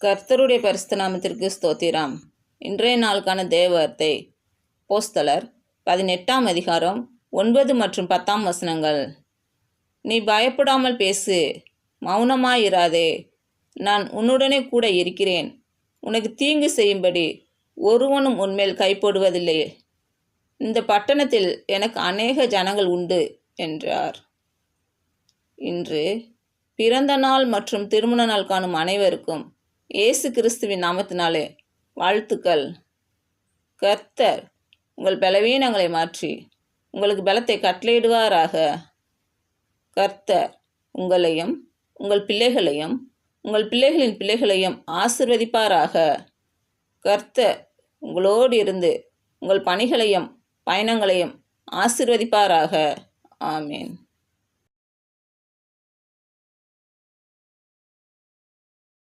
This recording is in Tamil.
கர்த்தருடைய பரிசுத்த நாமத்திற்கு ஸ்தோத்திரம். இன்றைய நாளுக்கான தேவவார்த்தை அப்போஸ்தலர் 18ஆம் அதிகாரம் 9 மற்றும் 10ஆம் வசனங்கள். நீ பயப்படாமல் பேசு, மௌனமாயிராதே. நான் உன்னுடனே கூட இருக்கிறேன். உனக்கு தீங்கு செய்யும்படி ஒருவனும் உன்மேல் கைப்போடுவதில்லை. இந்த பட்டணத்தில் எனக்கு அநேக ஜனங்கள் உண்டு என்றார். இன்று பிறந்த நாள் மற்றும் திருமண நாள் காணும் அனைவருக்கும் இயேசு கிறிஸ்துவின் நாமத்தினாலே வாழ்த்துக்கள். கர்த்தர் உங்கள் பலவீனங்களை மாற்றி உங்களுக்கு பலத்தை கட்டளையிடுவாராக. கர்த்தர் உங்களையும் உங்கள் பிள்ளைகளையும் உங்கள் பிள்ளைகளின் பிள்ளைகளையும் ஆசீர்வதிப்பாராக. கர்த்தர் உங்களோடு இருந்து உங்கள் பணிகளையும் பயணங்களையும் ஆசீர்வதிப்பாராக. ஆமீன்.